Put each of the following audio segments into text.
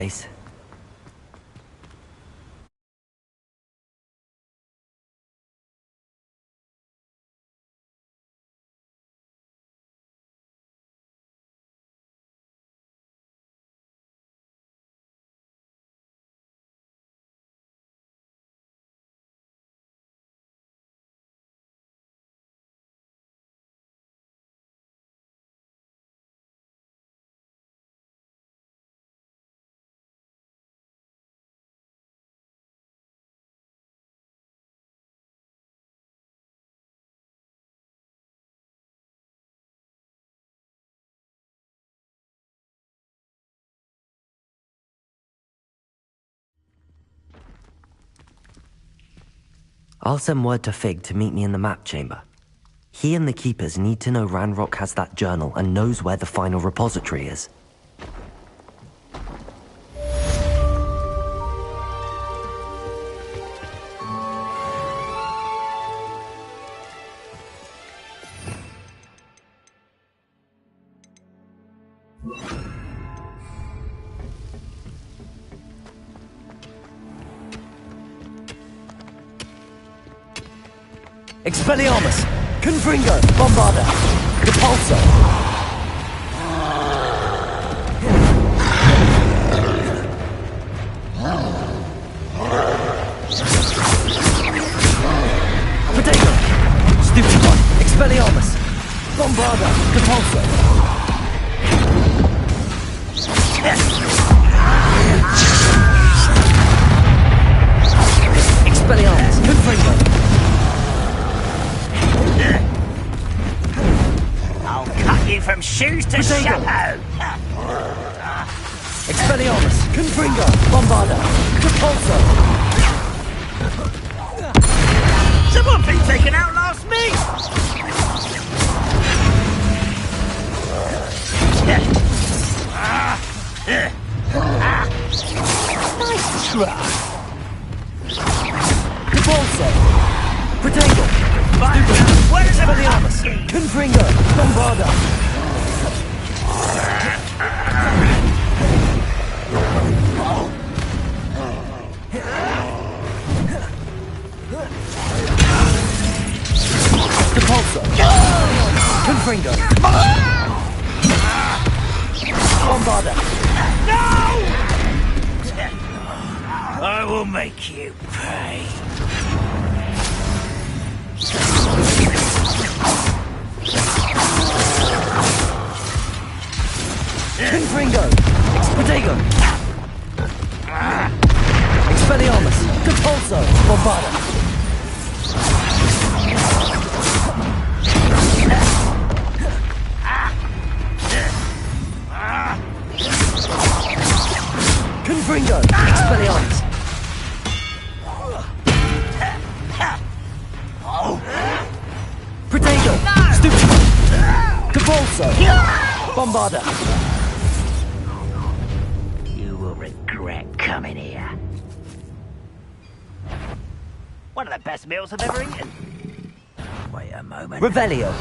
Ace. I'll send word to Fig to meet me in the map chamber. He and the Keepers need to know Ranrock has that journal and knows where the final repository is. Expelliarmus! Confringo! Bombarda! Depulso! Potato! Stupid one! Expelliarmus! Bombarda! Depulso! Expelliarmus! Confringo! I'll cut you from shoes to chapeau! Expelliarmus! Confringo! Bombarda! Depulso! Someone been taken out last meet! Nice try! Depulso! Potato! Where is Expelliarmus! Confringo! Bombarda! Depulso! Confringo! Bombarda! No! I will make you pay. Confringo! Potato! Expelliarmus! Depulso! Bombarda! Confringo! Expelliarmus! Potato! Stupid! Depulso! Bombarda! You will regret coming here. One of the best meals I've ever eaten. Wait a moment. Revelio!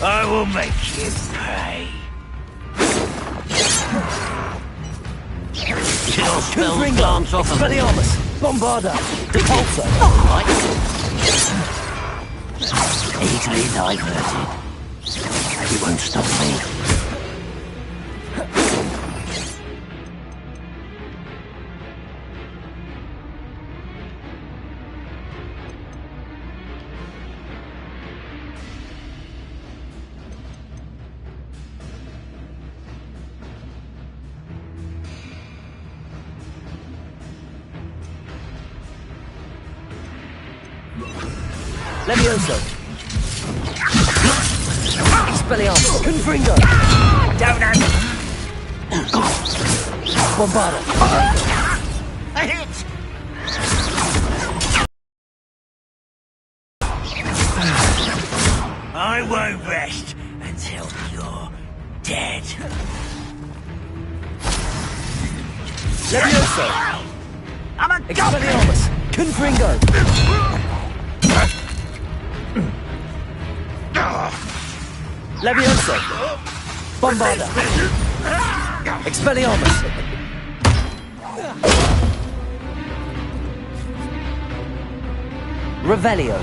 I will make you pay. Chill spells Confringo! glance off of me. Expelliarmus! Bombarda! Depulso! Right. Easily diverted. It won't stop me. Levioso! Expelliarmus! Confringo! Donut! Bombarda! A hit! I won't rest until you're dead. Levioso! Levioso! I'm a Expelliarmus! Confringo! Levioso! Bombarda! Expelliarmus! Revelio.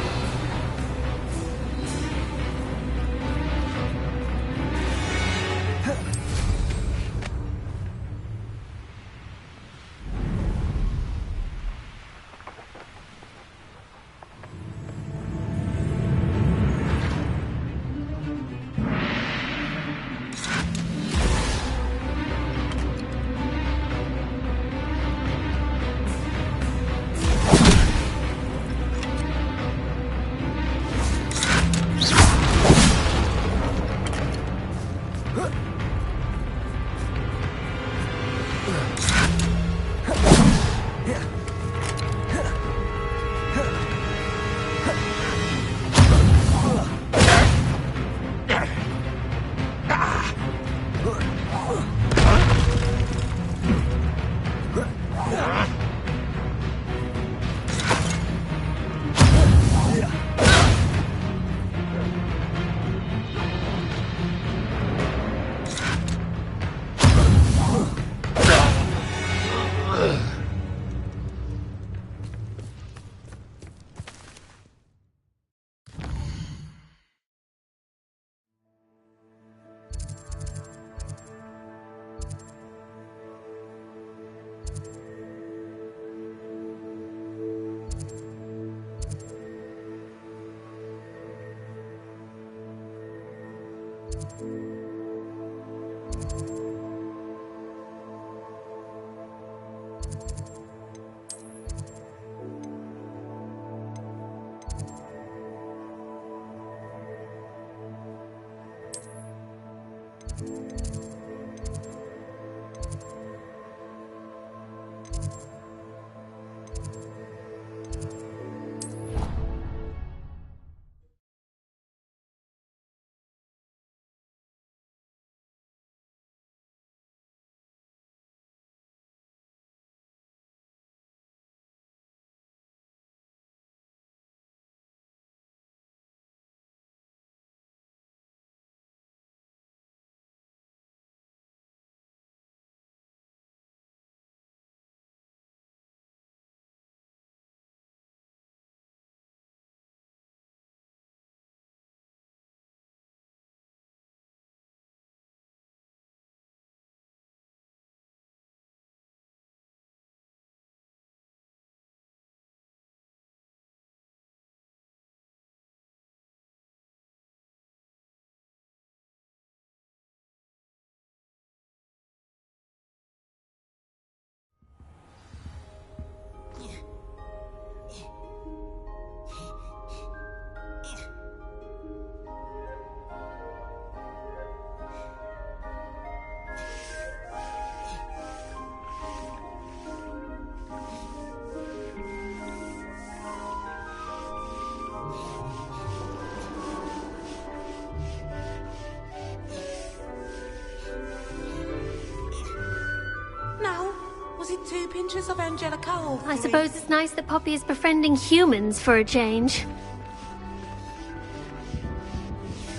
Was it 2 pinches of Angelica? I suppose it's nice that Poppy is befriending humans for a change.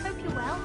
Hope you're well.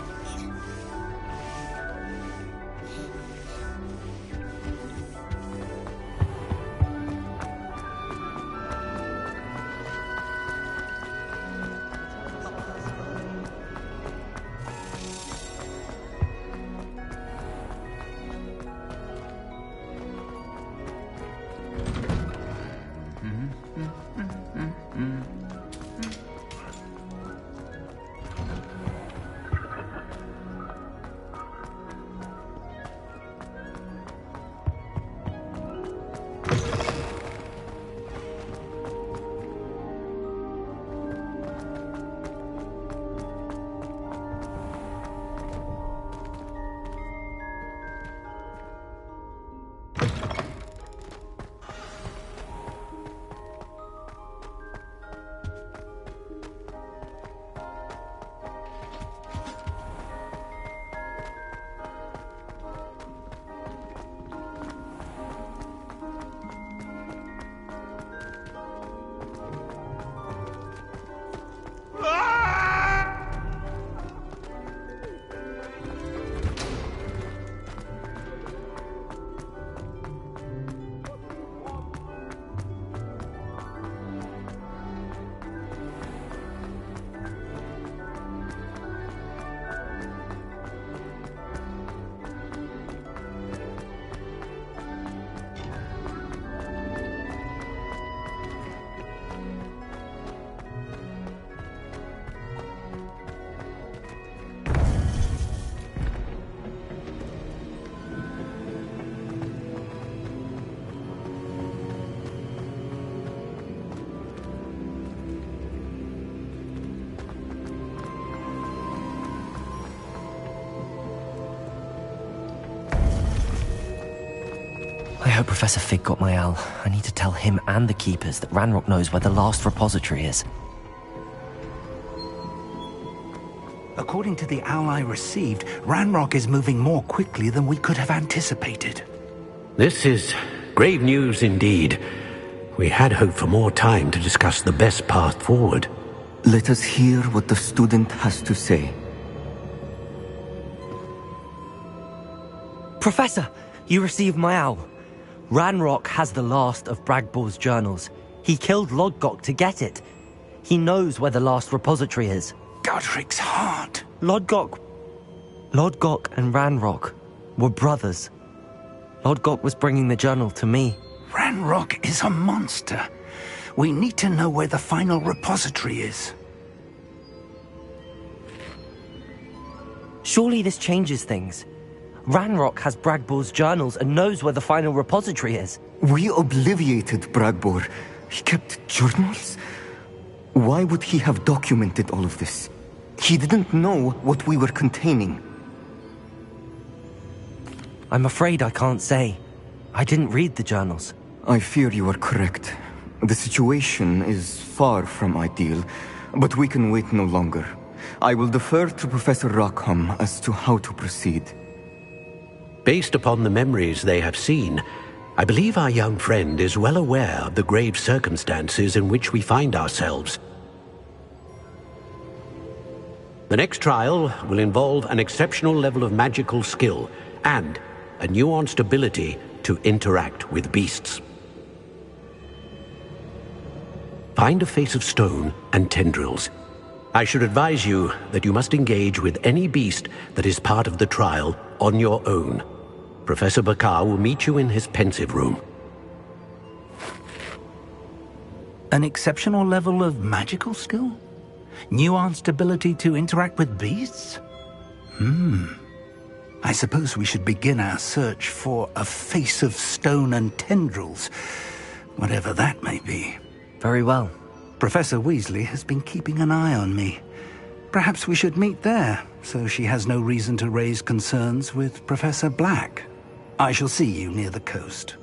hope Professor Fig got my owl. I need to tell him and the Keepers that Ranrock knows where the last repository is. According to the owl I received, Ranrock is moving more quickly than we could have anticipated. This is grave news indeed. We had hoped for more time to discuss the best path forward. Let us hear what the student has to say. Professor, you received my owl. Ranrock has the last of Bragbor's journals. He killed Lodgok to get it. He knows where the last repository is. Godric's heart. Lodgok and Ranrock were brothers. Lodgok was bringing the journal to me. Ranrock is a monster. We need to know where the final repository is. Surely this changes things. Ranrock has Bragbor's journals and knows where the final repository is. We obliviated Bragbor. He kept journals? Why would he have documented all of this? He didn't know what we were containing. I'm afraid I can't say. I didn't read the journals. I fear you are correct. The situation is far from ideal, but we can wait no longer. I will defer to Professor Rockham as to how to proceed. Based upon the memories they have seen, I believe our young friend is well aware of the grave circumstances in which we find ourselves. The next trial will involve an exceptional level of magical skill and a nuanced ability to interact with beasts. Find a face of stone and tendrils. I should advise you that you must engage with any beast that is part of the trial on your own. Professor Bakar will meet you in his pensive room. An exceptional level of magical skill? Nuanced ability to interact with beasts? I suppose we should begin our search for a face of stone and tendrils, whatever that may be. Very well. Professor Weasley has been keeping an eye on me. Perhaps we should meet there, so she has no reason to raise concerns with Professor Black. I shall see you near the coast.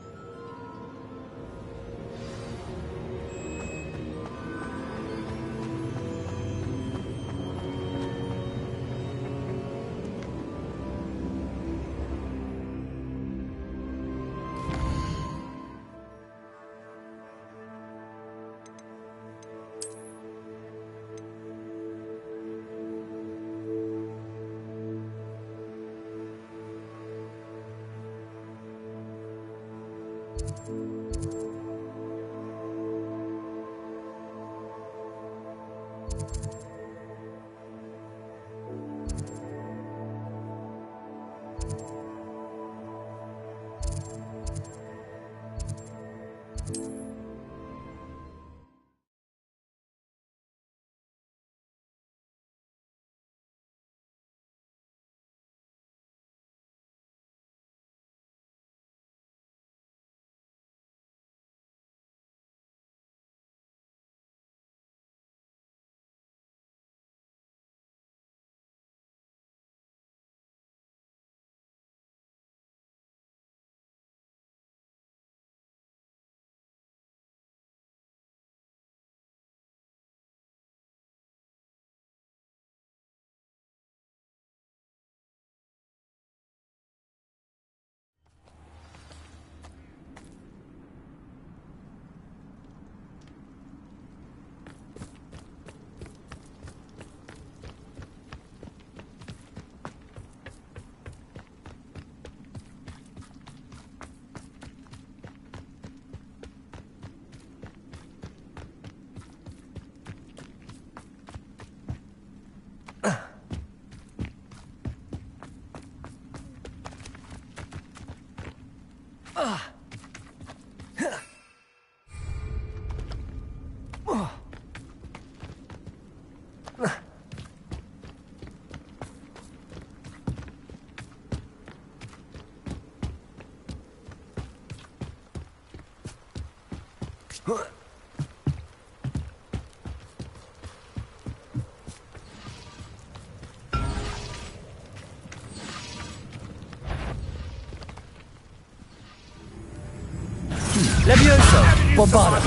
Bombada.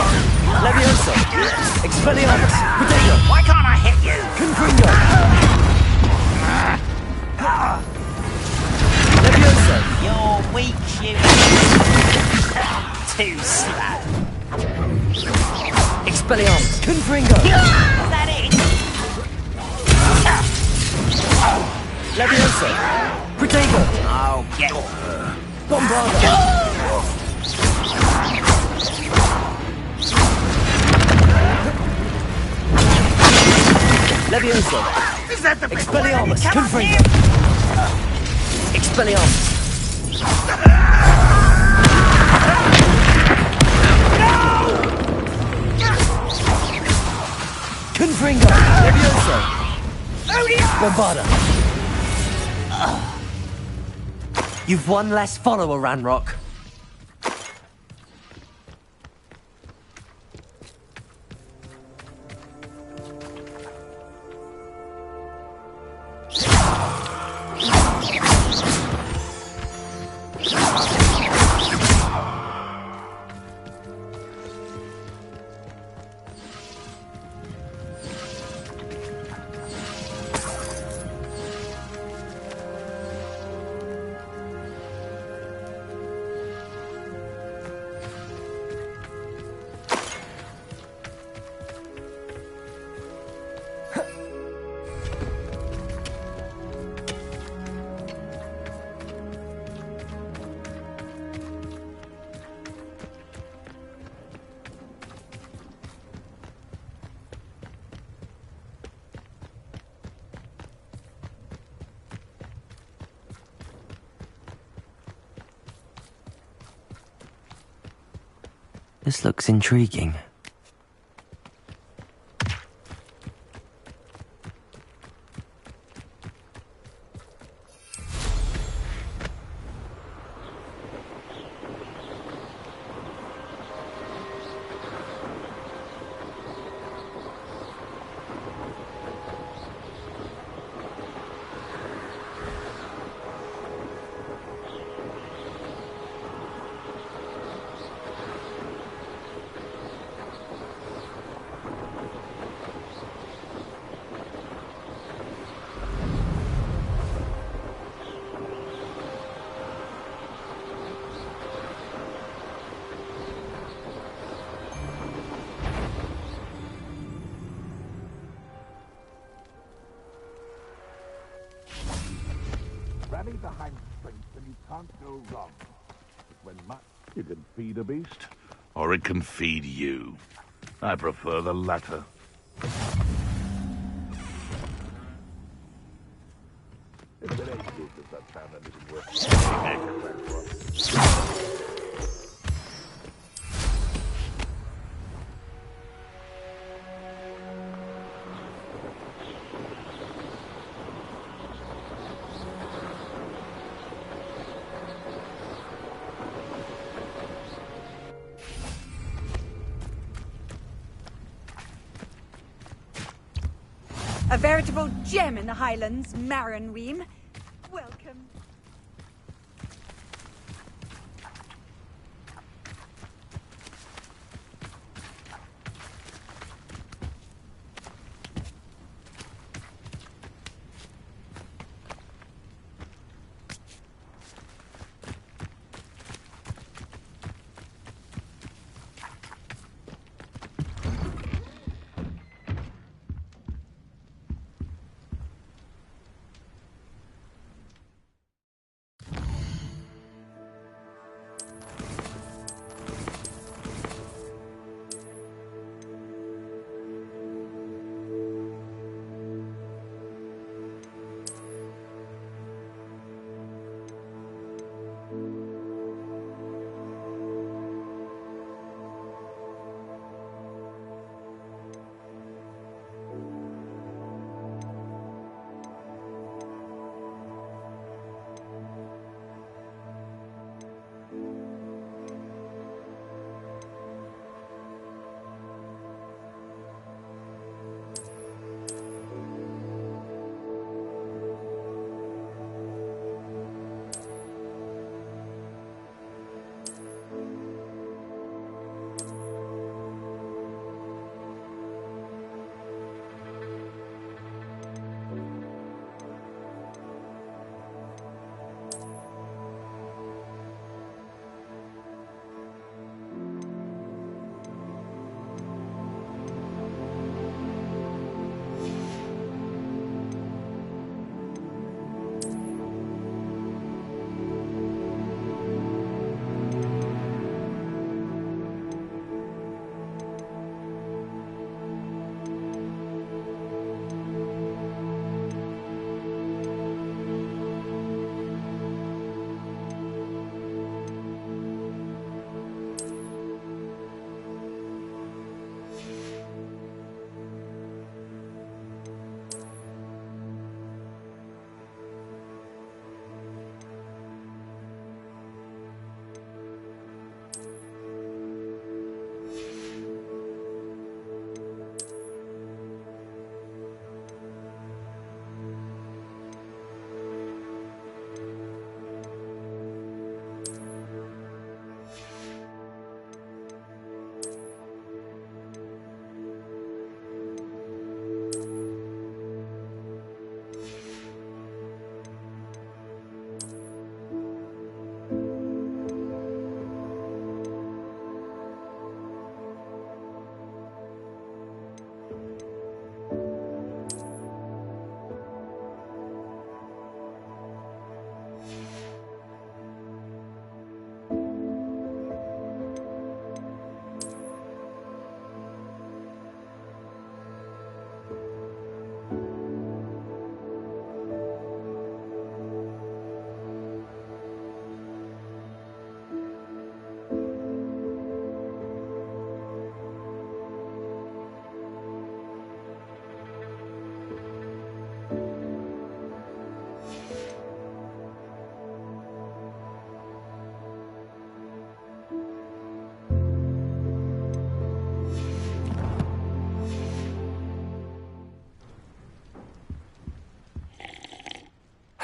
Levioso. Expelliarmus. Potato. Why can't I hit you? Confringo. Levioso. You're weak shooting. Too slow. Expelliarmus. Confringo. Is that it? Levioso. Potato. Oh, get Bombada. Levioso. Is that the Expelliarmus. Come on, Confringo. Expelliarmus. Confringo. Levioso. Bombada. You've one less follower, Ranrock. This looks intriguing. Rally the hind strength and you can't go wrong. When you can feed a beast, or it can feed you. I prefer the latter. If it ain't useless, that sound isn't worth A veritable gem in the Highlands, Maranweem. Welcome.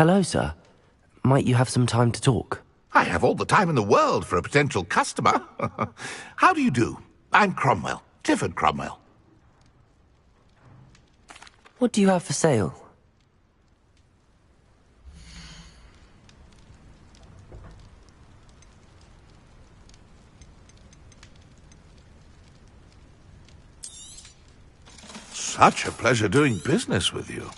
Hello, sir. Might you have some time to talk? I have all the time in the world for a potential customer. How do you do? I'm Cromwell, Clifford Cromwell. What do you have for sale? Such a pleasure doing business with you.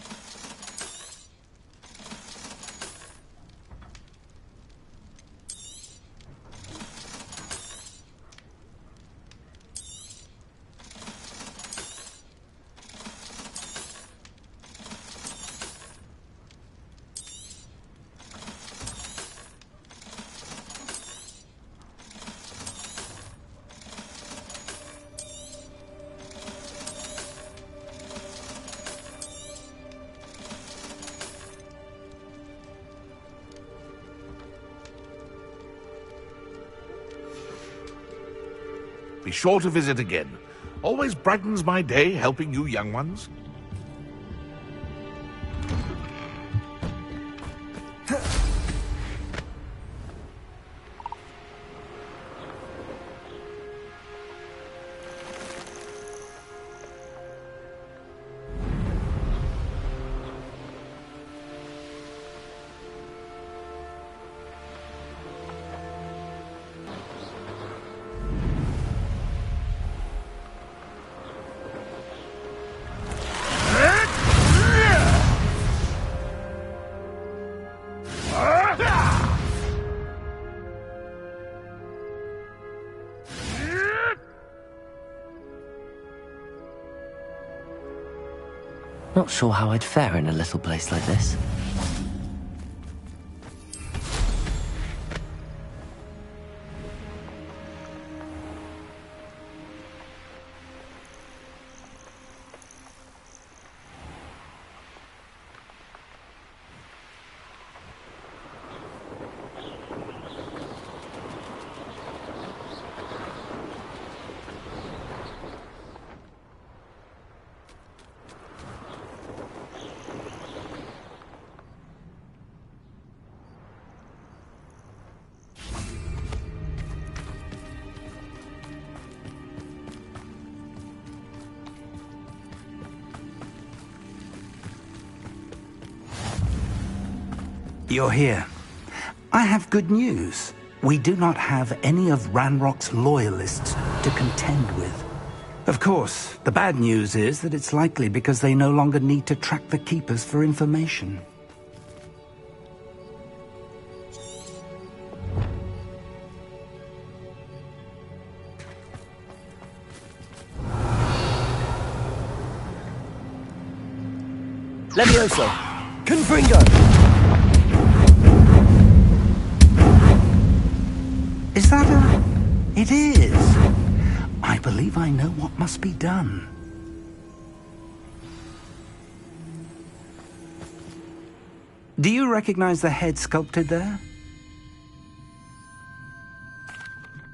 Be sure to visit again. Always brightens my day helping you young ones. Not sure how I'd fare in a little place like this. You're here. I have good news. We do not have any of Ranrock's loyalists to contend with. Of course, the bad news is that it's likely because they no longer need to track the Keepers for information. Levioso! Confringo! Is that a... It is. I believe I know what must be done. Do you recognize the head sculpted there?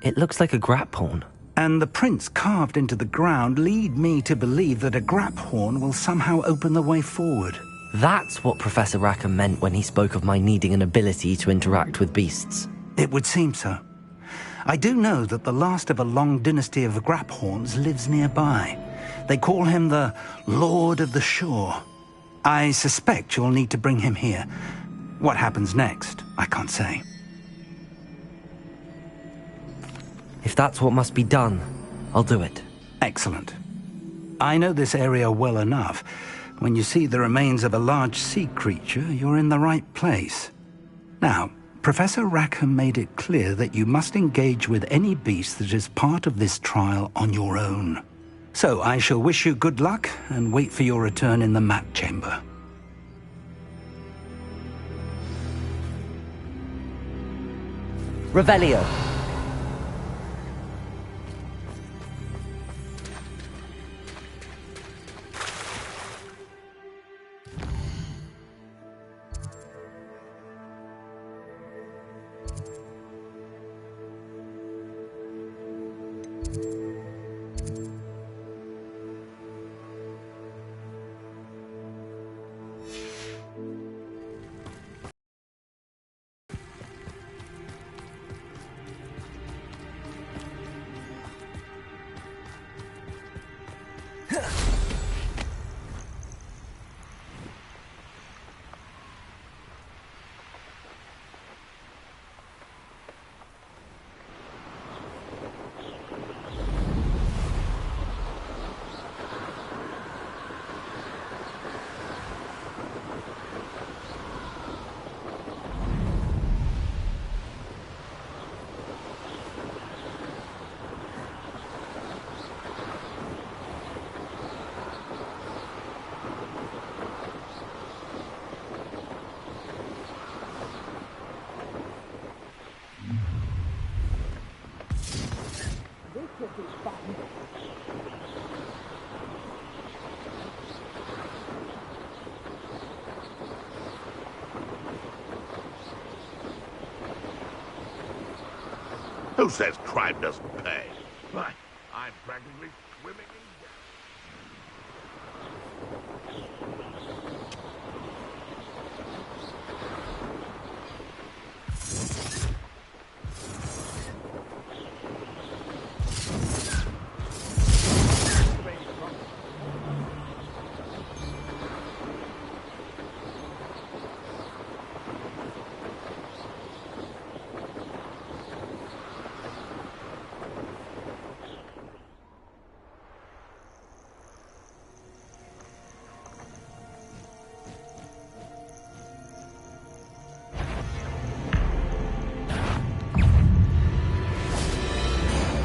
It looks like a grap horn. And the prints carved into the ground lead me to believe that a grap horn will somehow open the way forward. That's what Professor Rackham meant when he spoke of my needing an ability to interact with beasts. It would seem so. I do know that the last of a long dynasty of Graphorns lives nearby. They call him the Lord of the Shore. I suspect you'll need to bring him here. What happens next, I can't say. If that's what must be done, I'll do it. Excellent. I know this area well enough. When you see the remains of a large sea creature, you're in the right place. Now, Professor Rackham made it clear that you must engage with any beast that is part of this trial on your own. So I shall wish you good luck and wait for your return in the map chamber. Revelio. Who says crime doesn't pay? Right, I'm practically swimming in debt.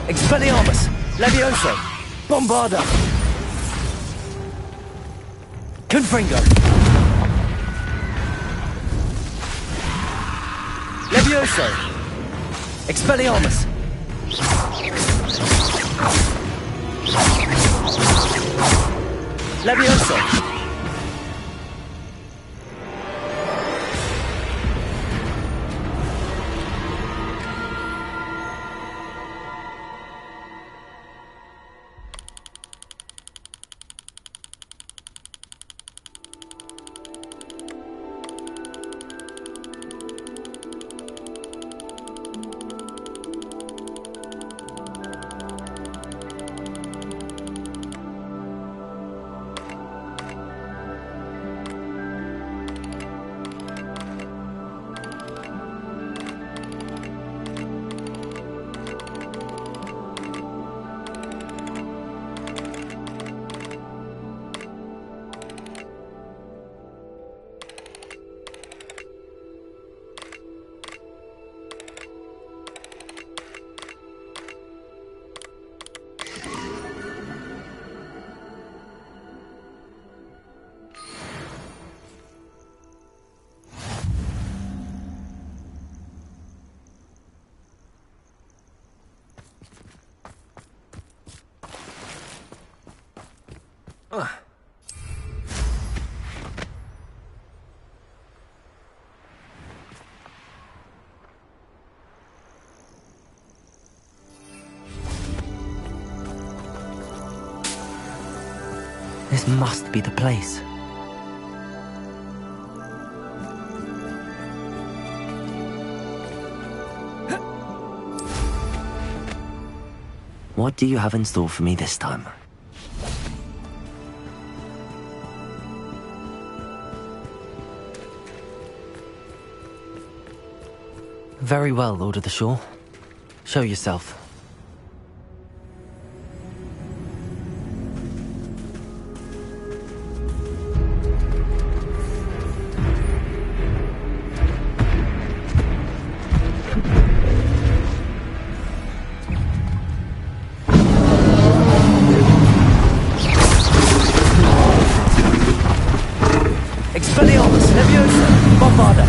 Expelliarmus! Levioso! Bombarda! Confringo! Levioso! Expelliarmus! Levioso! This must be the place. What do you have in store for me this time? Very well, Lord of the Shore. Show yourself. Expelliarmus! Levioso! Bombarda!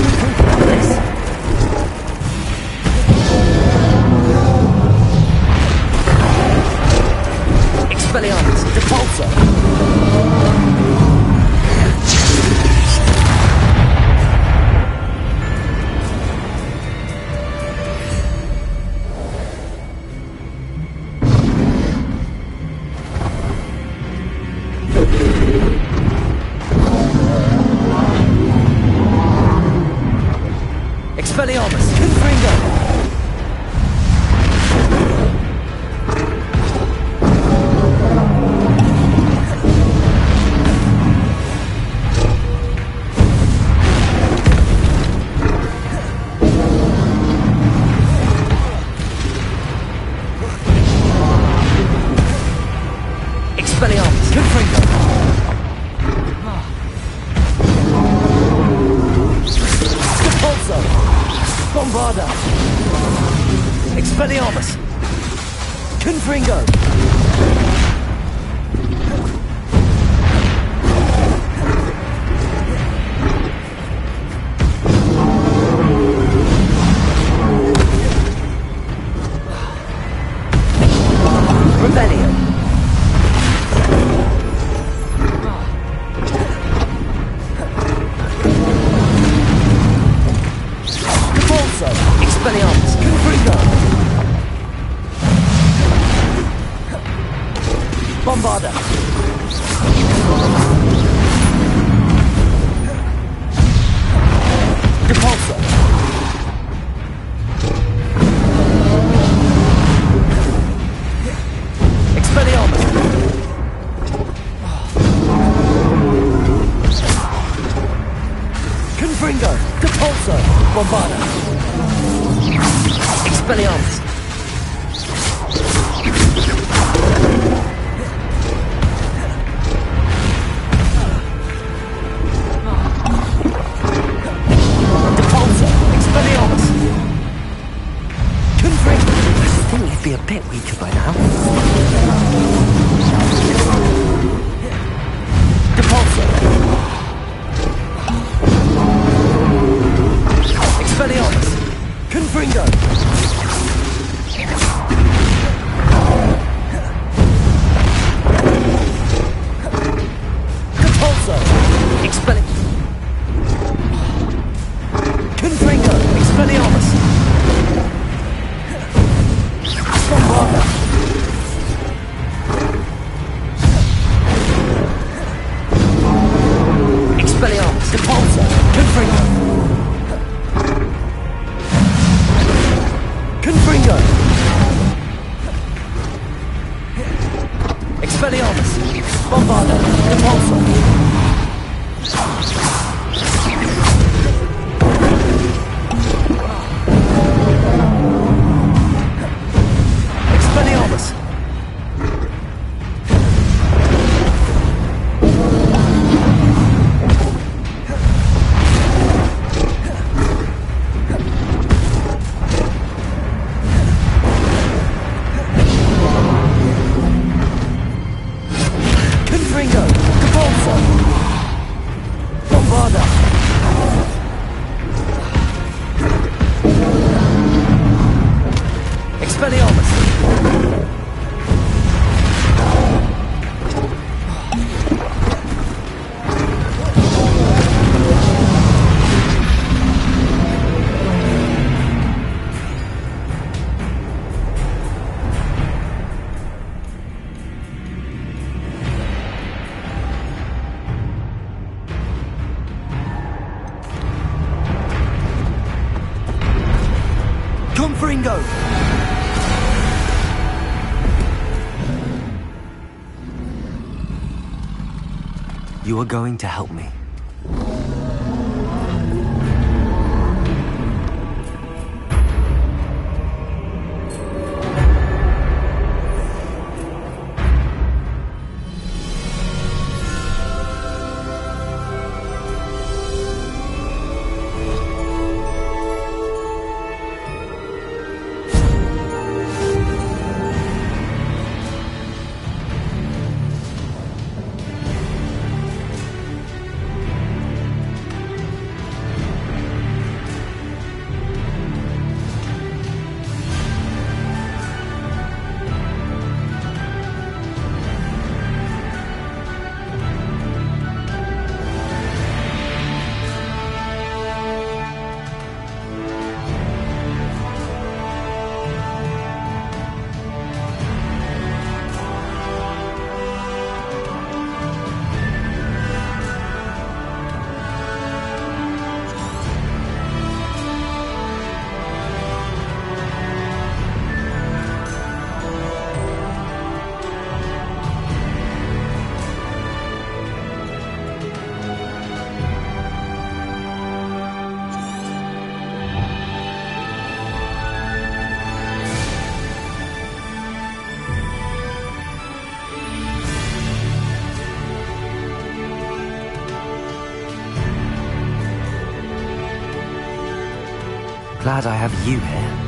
This? Expelliarmus, Depulso! Expelliarmus, Confringo! Expelliarmus, Confringo! Depulso! Bombarda! Expelliarmus! Confringo! Rebellion! Depulso! Expelliarmus! Confringo! Bombarda! Depulso! Expelliarmus! Confringo! Depulso! Bombarda! Expelliarmus! Depulso! Expelliarmus! Confringo! I think you'd be a bit weaker by now. Depulso! Expelliarmus! Confringo! Depulso! Confringo! Expelliarmus! Bombarda! Expelliarmus! Depulso! Confringo! Confringo! Expelliarmus! Bombarda! Depulso! Expelliarmus! Confringo! Depulso! Bombarda! Expelliarmus! Confringo! You are going to help me. Glad I have you here.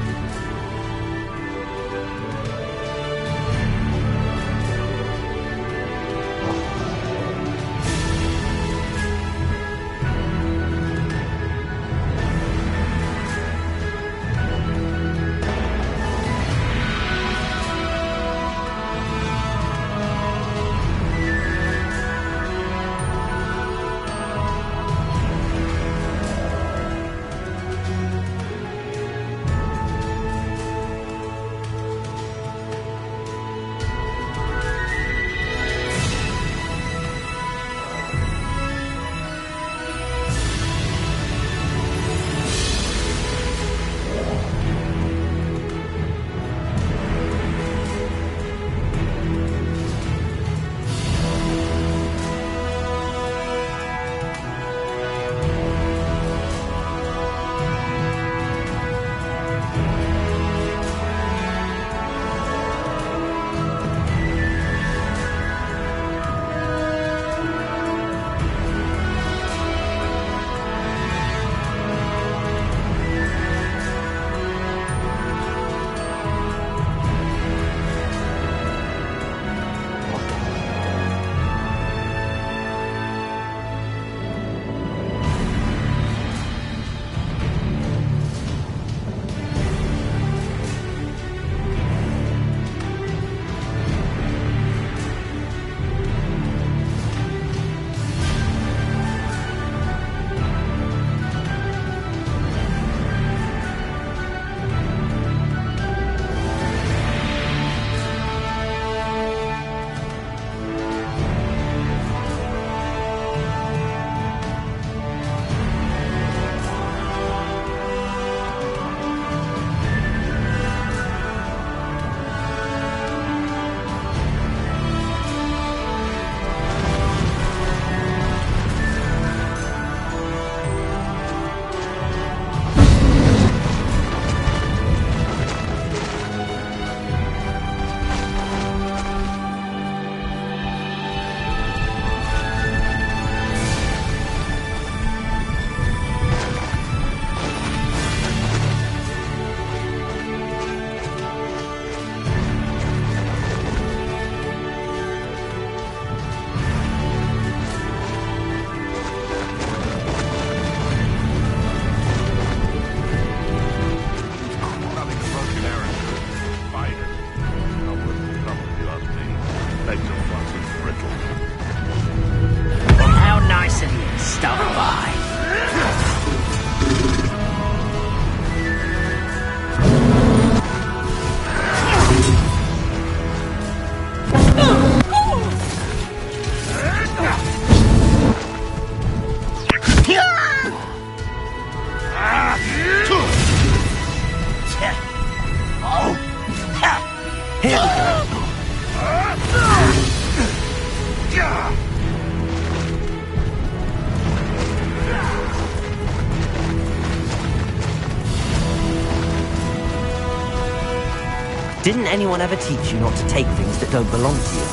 Didn't anyone ever teach you not to take things that don't belong to you?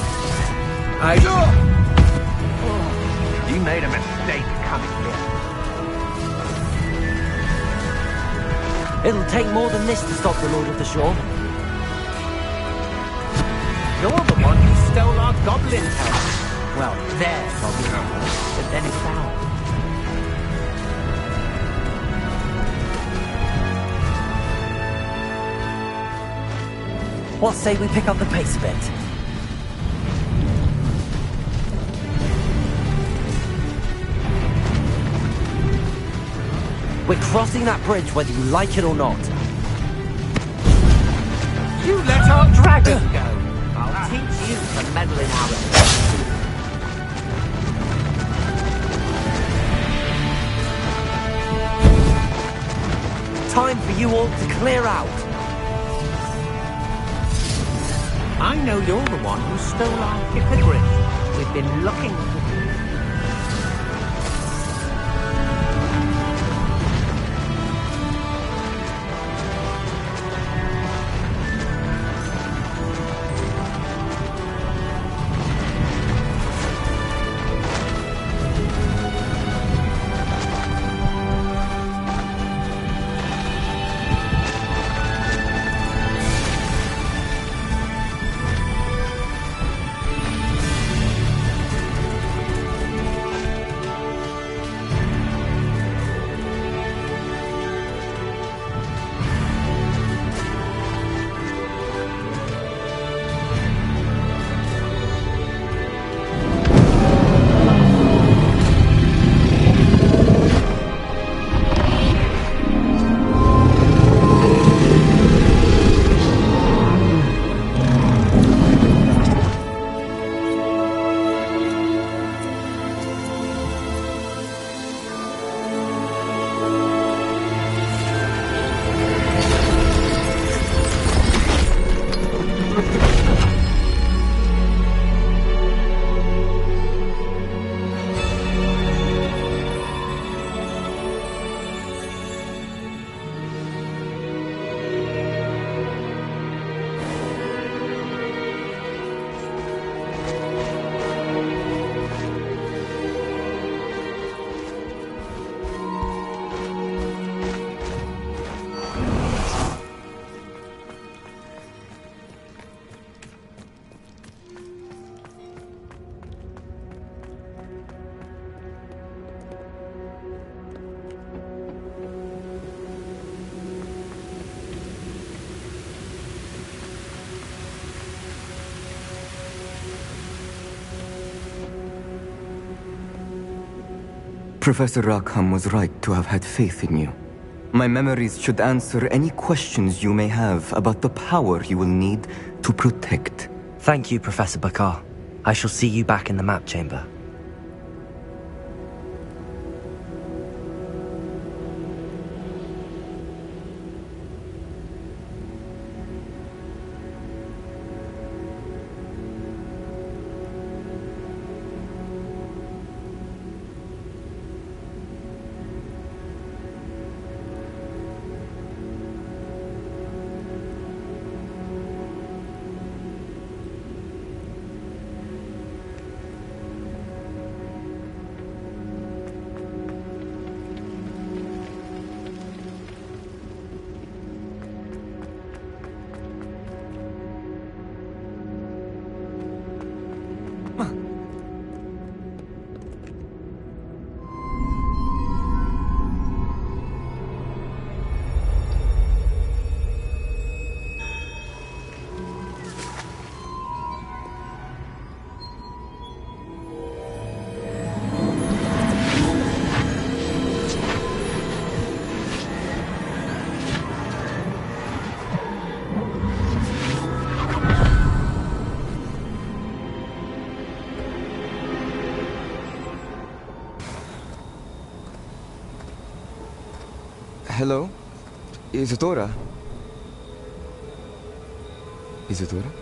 You made a mistake coming here. It'll take more than this to stop the Lord of the Shore. You're the one who stole our goblin helmet. Well, their goblin helmet, but then it's ours. What say we pick up the pace a bit? We're crossing that bridge whether you like it or not. You let our dragon go. I'll teach you to meddle in our affairs. Time for you all to clear out. I know you're the one who stole our hippogriff. We've been looking for you. Professor Rackham was right to have had faith in you. My memories should answer any questions you may have about the power you will need to protect. Thank you, Professor Bakar. I shall see you back in the map chamber. Hello? Isadora? Isadora?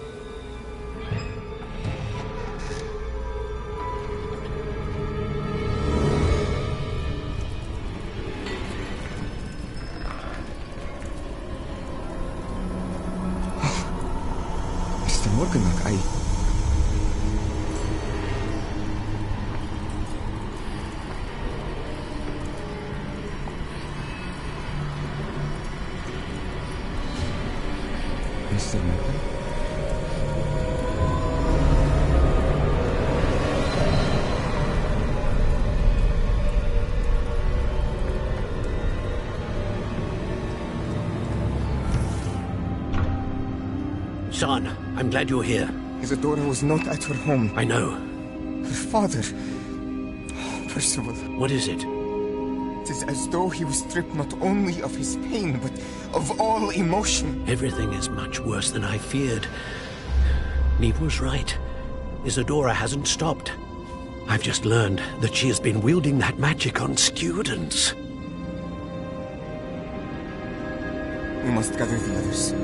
Mr. Morganach, Mr. Morgan? Son, I'm glad you're here. Isadora was not at her home. I know. Her father... Percival. What is it? It is as though he was stripped not only of his pain, but of all emotion. Everything is much worse than I feared. Neve was right. Isadora hasn't stopped. I've just learned that she has been wielding that magic on students. We must gather the others.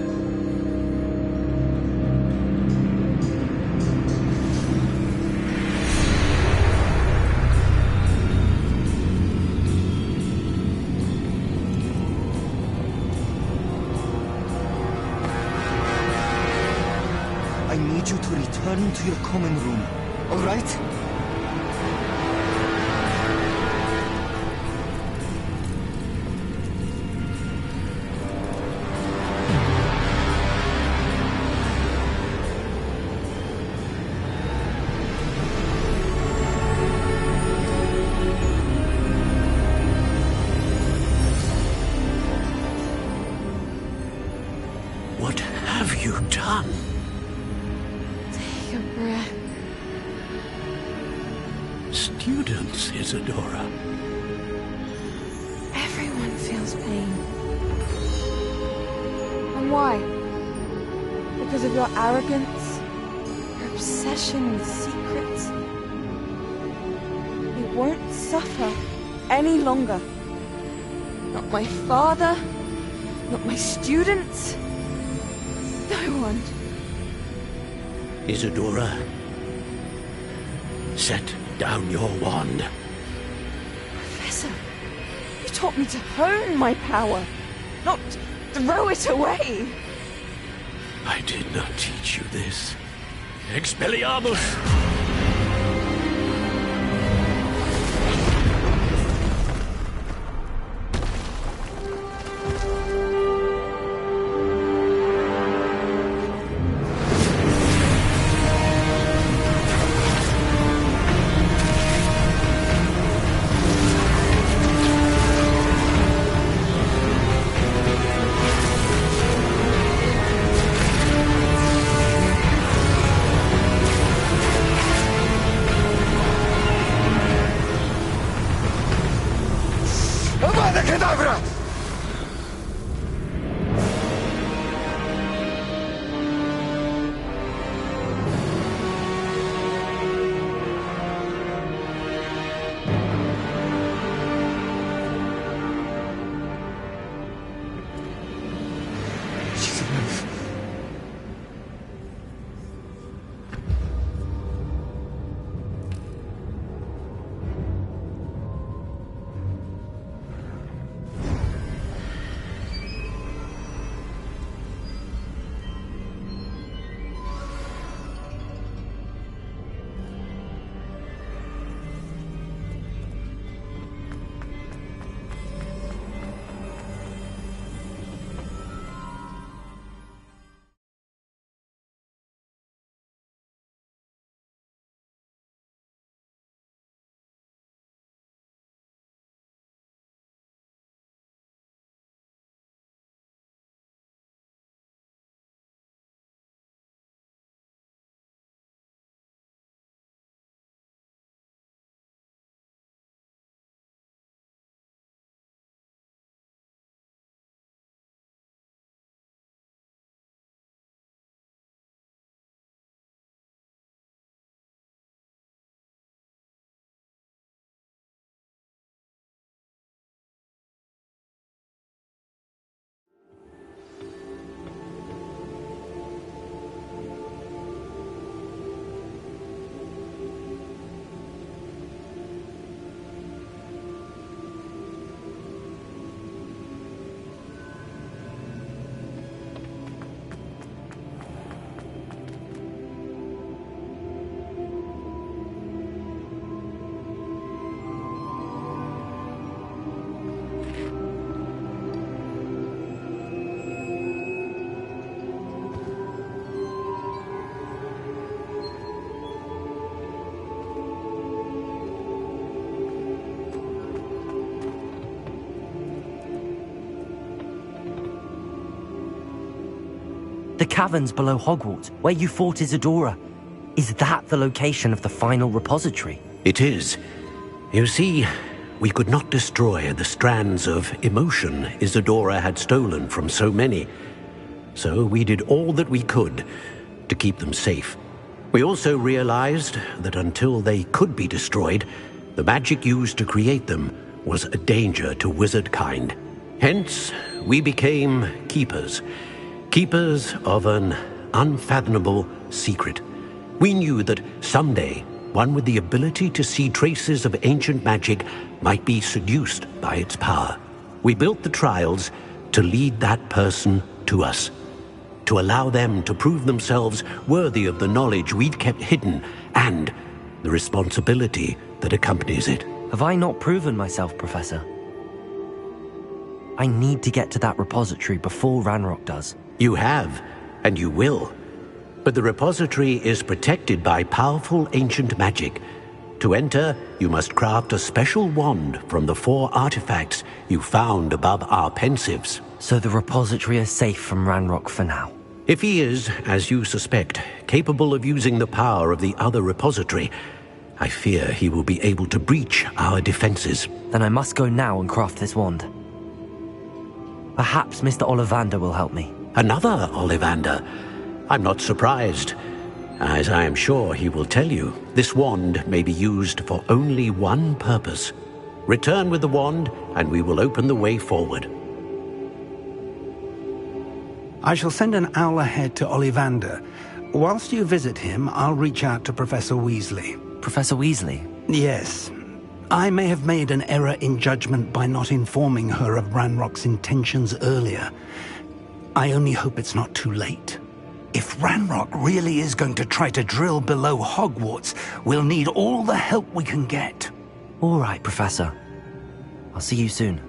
I need you to return to your common room, all right? What have you done? Take a breath. Students, Isadora. Everyone feels pain. And why? Because of your arrogance? Your obsession with secrets? You won't suffer any longer. Not my father, not my students. No one. Isadora, set down your wand. Professor, you taught me to hone my power, not throw it away. I did not teach you this. Expelliarmus! Kedavra! She's alive. The caverns below Hogwarts, where you fought Isadora. Is that the location of the final repository? It is. You see, we could not destroy the strands of emotion Isadora had stolen from so many. So we did all that we could to keep them safe. We also realized that until they could be destroyed, the magic used to create them was a danger to wizard kind. Hence, we became keepers. Keepers of an unfathomable secret. We knew that someday, one with the ability to see traces of ancient magic might be seduced by its power. We built the trials to lead that person to us, to allow them to prove themselves worthy of the knowledge we'd kept hidden and the responsibility that accompanies it. Have I not proven myself, Professor? I need to get to that repository before Ranrock does. You have, and you will. But the repository is protected by powerful ancient magic. To enter, you must craft a special wand from the 4 artifacts you found above our pensives. So the repository is safe from Ranrock for now. If he is, as you suspect, capable of using the power of the other repository, I fear he will be able to breach our defenses. Then I must go now and craft this wand. Perhaps Mr. Ollivander will help me. Another Ollivander? I'm not surprised. As I am sure he will tell you, this wand may be used for only one purpose. Return with the wand, and we will open the way forward. I shall send an owl ahead to Ollivander. Whilst you visit him, I'll reach out to Professor Weasley. Professor Weasley? Yes. I may have made an error in judgment by not informing her of Ranrock's intentions earlier. I only hope it's not too late. If Ranrock really is going to try to drill below Hogwarts, we'll need all the help we can get. All right, Professor. I'll see you soon.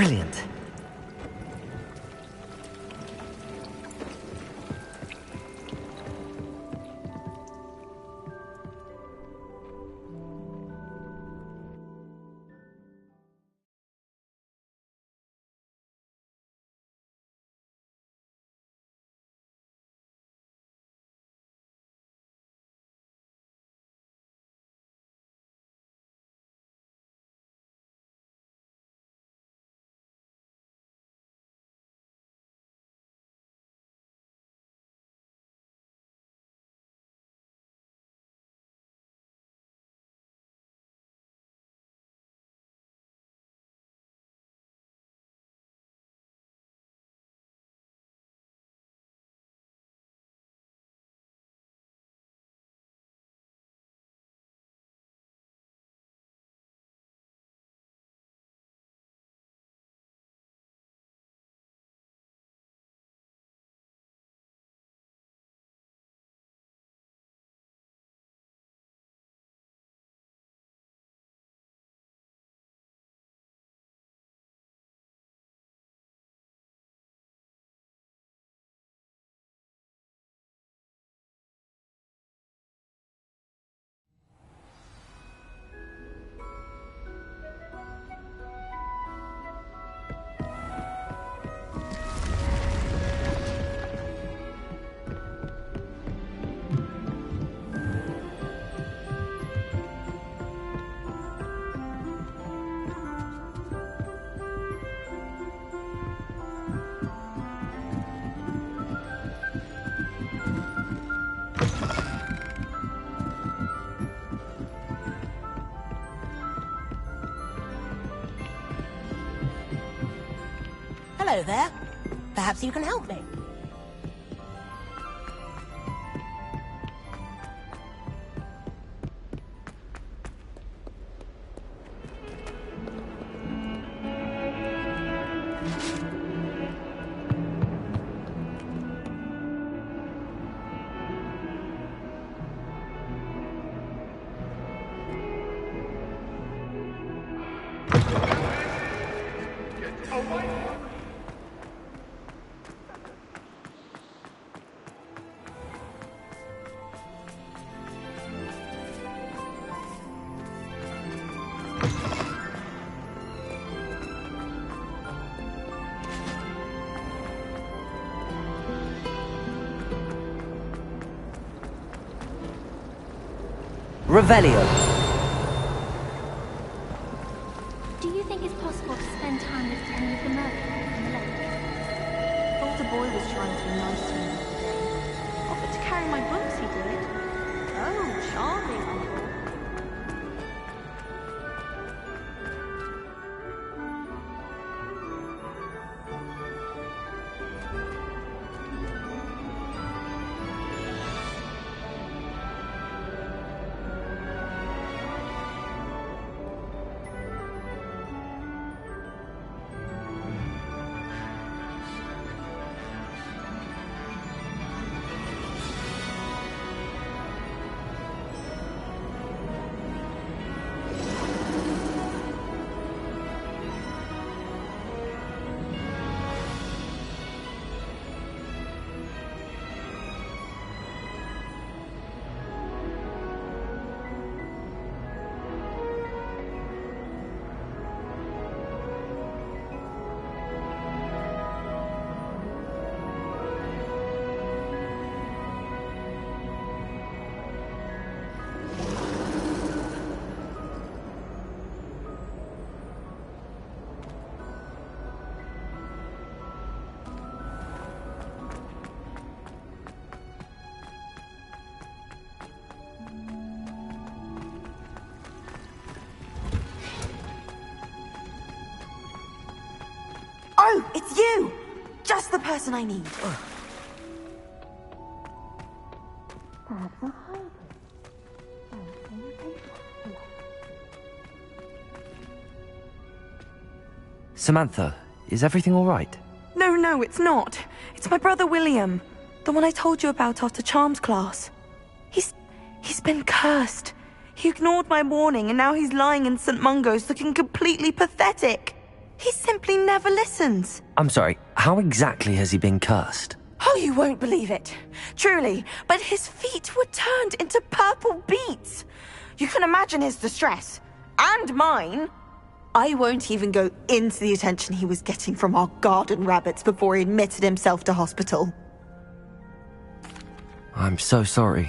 Brilliant. Hello there. Perhaps you can help me. Revelio. Do you think it's possible to spend time with any of the merfolk on the lake? Thought the boy was trying to be nice to me the other day. Offered to carry my books, he did. Oh, charming, uncle. Oh, it's you! Just the person I need. Samantha, is everything all right? No, it's not. It's my brother William. The one I told you about after Charms class. He's been cursed. He ignored my warning and now he's lying in St. Mungo's looking completely pathetic. He simply never listens. I'm sorry, how exactly has he been cursed? Oh, you won't believe it. Truly, but his feet were turned into purple beets. You can imagine his distress. And mine. I won't even go into the attention he was getting from our garden rabbits before he admitted himself to hospital. I'm so sorry.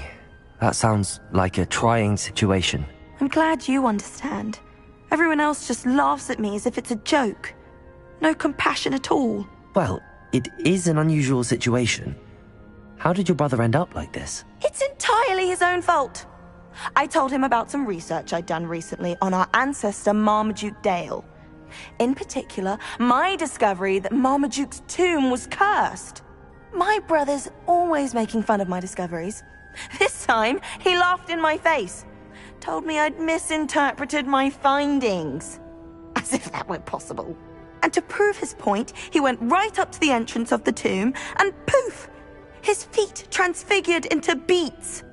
That sounds like a trying situation. I'm glad you understand. Everyone else just laughs at me as if it's a joke. No compassion at all. Well, it is an unusual situation. How did your brother end up like this? It's entirely his own fault. I told him about some research I'd done recently on our ancestor Marmaduke Dale. In particular, my discovery that Marmaduke's tomb was cursed. My brother's always making fun of my discoveries. This time, he laughed in my face. Told me I'd misinterpreted my findings. As if that were possible. And to prove his point, he went right up to the entrance of the tomb and poof! His feet transfigured into beets.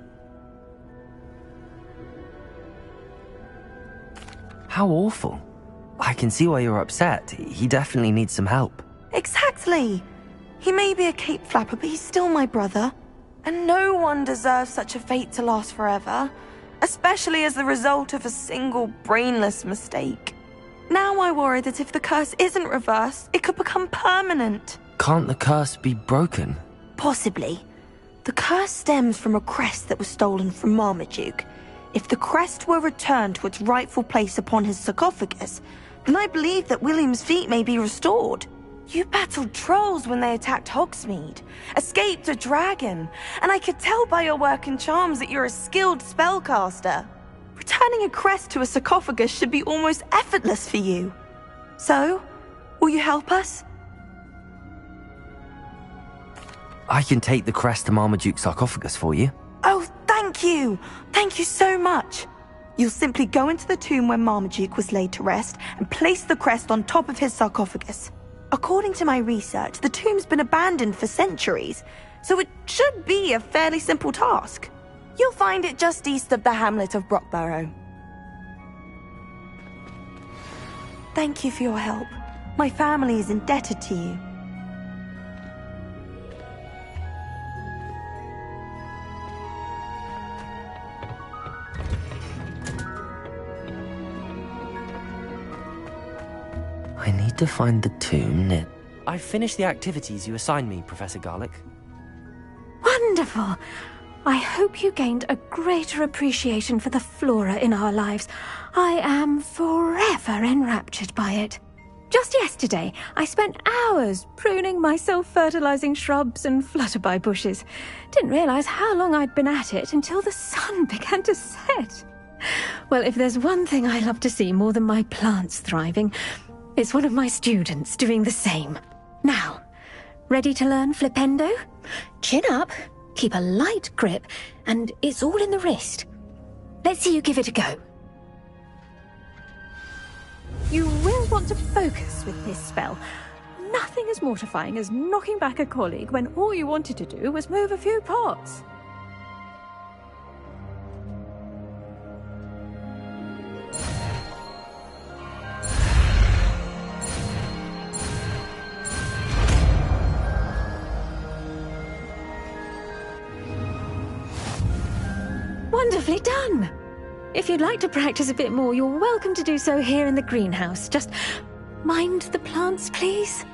How awful. I can see why you're upset. He definitely needs some help. Exactly. He may be a cape flapper, but he's still my brother. And no one deserves such a fate to last forever. Especially as the result of a single brainless mistake. Now I worry that if the curse isn't reversed, it could become permanent. Can't the curse be broken? Possibly. The curse stems from a crest that was stolen from Marmaduke. If the crest were returned to its rightful place upon his sarcophagus, then I believe that William's feet may be restored. You battled trolls when they attacked Hogsmeade, escaped a dragon, and I could tell by your work in charms that you're a skilled spellcaster. Returning a crest to a sarcophagus should be almost effortless for you. So, will you help us? I can take the crest to Marmaduke's sarcophagus for you. Oh, thank you! Thank you so much! You'll simply go into the tomb where Marmaduke was laid to rest and place the crest on top of his sarcophagus. According to my research, the tomb's been abandoned for centuries, so it should be a fairly simple task. You'll find it just east of the hamlet of Brockborough. Thank you for your help. My family is indebted to you. I need to find the tomb near... I've finished the activities you assigned me, Professor Garlick. Wonderful! I hope you gained a greater appreciation for the flora in our lives. I am forever enraptured by it. Just yesterday, I spent hours pruning my self-fertilizing shrubs and flutterby bushes. Didn't realize how long I'd been at it until the sun began to set. Well, if there's one thing I love to see more than my plants thriving, it's one of my students doing the same. Now, ready to learn Flipendo? Chin up, keep a light grip, and it's all in the wrist. Let's see you give it a go. You will want to focus with this spell. Nothing as mortifying as knocking back a colleague when all you wanted to do was move a few pots. Wonderfully done! If you'd like to practice a bit more, you're welcome to do so here in the greenhouse. Just mind the plants, please.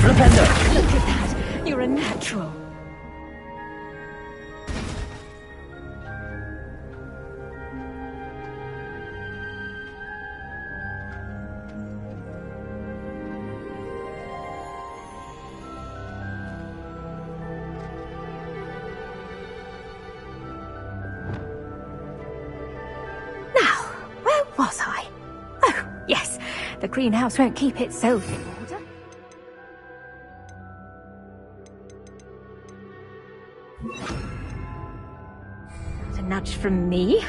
Flipendo! Look at that! You're a natural. Was I? Oh, yes. The greenhouse won't keep itself in order. That's a nudge from me.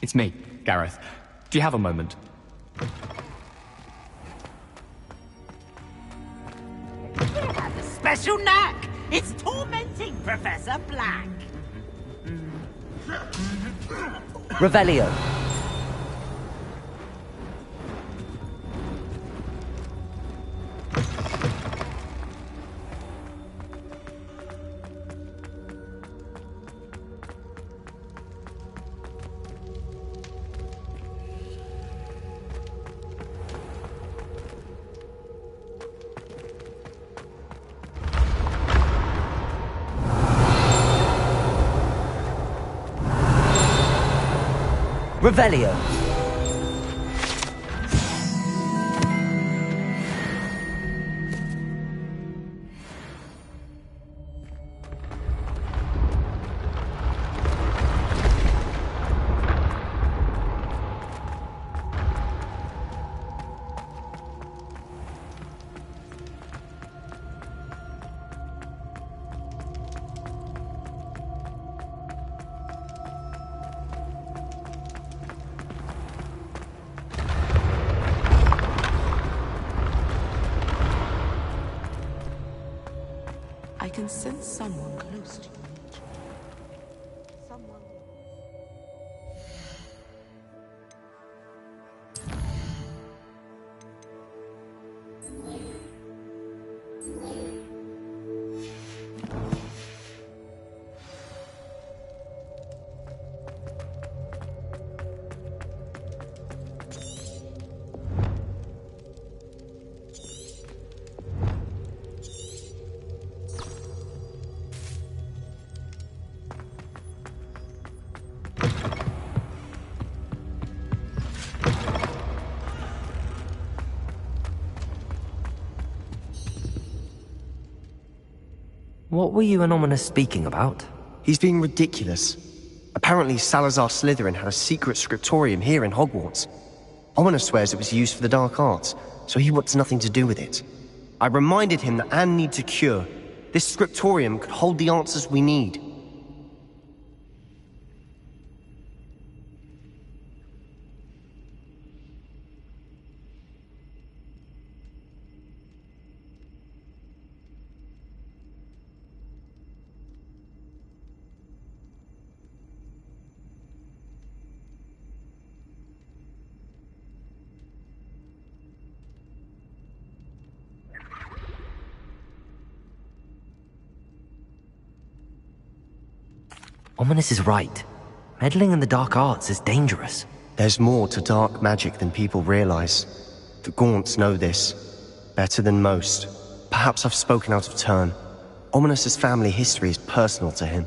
It's me, Gareth. Do you have a moment? You have a special knack. It's tormenting Professor Black. Revelio. Revelio. I can sense someone close to you. Someone. What were you and Ominous speaking about? He's being ridiculous. Apparently Salazar Slytherin had a secret scriptorium here in Hogwarts. Ominous swears it was used for the dark arts, so he wants nothing to do with it. I reminded him that Anne needs a cure. This scriptorium could hold the answers we need. Ominous is right. Meddling in the dark arts is dangerous. There's more to dark magic than people realize. The Gaunts know this. Better than most. Perhaps I've spoken out of turn. Ominous's family history is personal to him.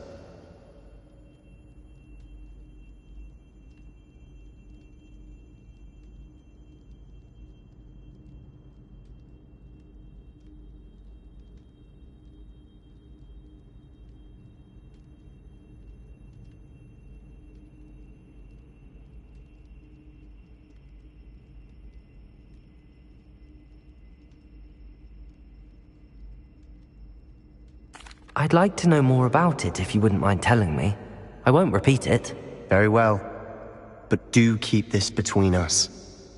I'd like to know more about it if you wouldn't mind telling me. I won't repeat it. Very well. But do keep this between us.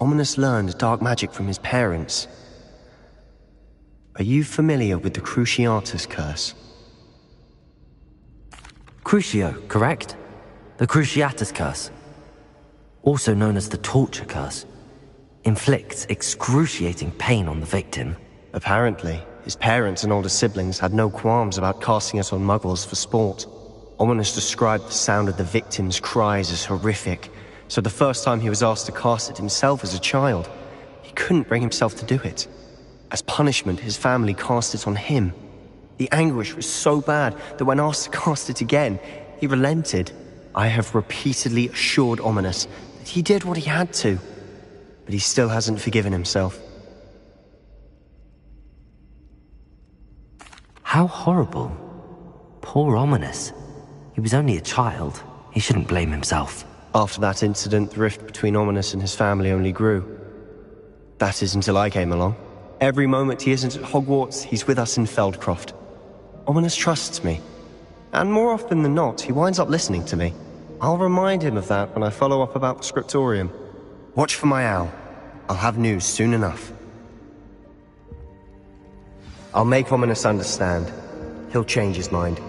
Ominous learned dark magic from his parents. Are you familiar with the Cruciatus Curse? Crucio, correct? The Cruciatus Curse. Also known as the Torture Curse. Inflicts excruciating pain on the victim. Apparently. His parents and older siblings had no qualms about casting it on muggles for sport. Ominous described the sound of the victim's cries as horrific, so the first time he was asked to cast it himself as a child, he couldn't bring himself to do it. As punishment, his family cast it on him. The anguish was so bad that when asked to cast it again, he relented. I have repeatedly assured Ominous that he did what he had to, but he still hasn't forgiven himself. How horrible. Poor Ominous. He was only a child. He shouldn't blame himself. After that incident, the rift between Ominous and his family only grew. That is until I came along. Every moment he isn't at Hogwarts, he's with us in Feldcroft. Ominous trusts me. And more often than not, he winds up listening to me. I'll remind him of that when I follow up about the scriptorium. Watch for my owl. I'll have news soon enough. I'll make Ominous understand. He'll change his mind.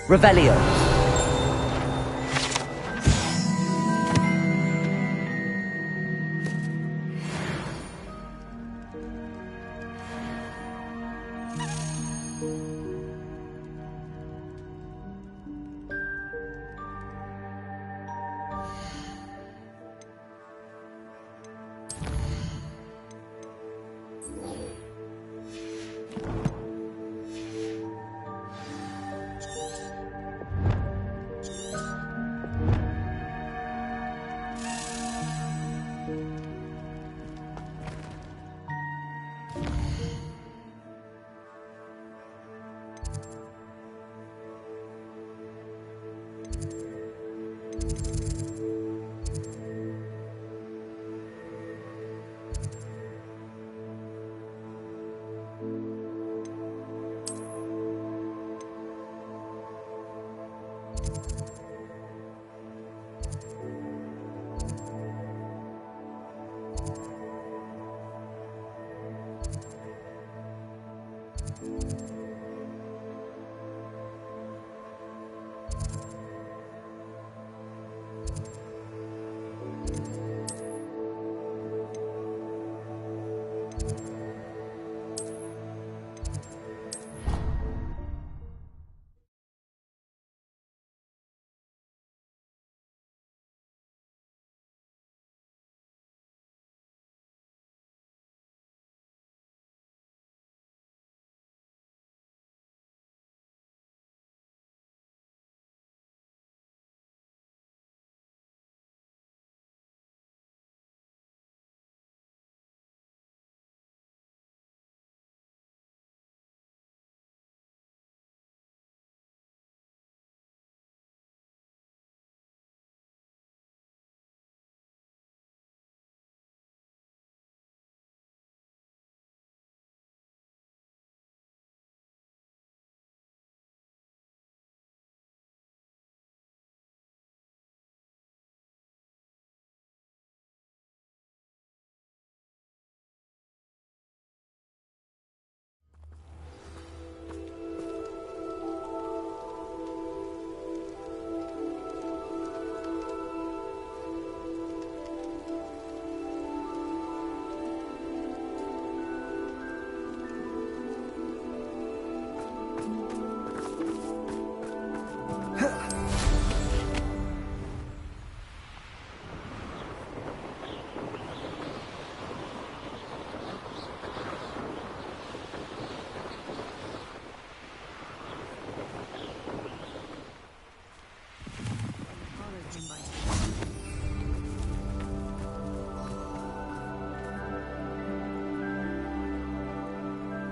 Revelio.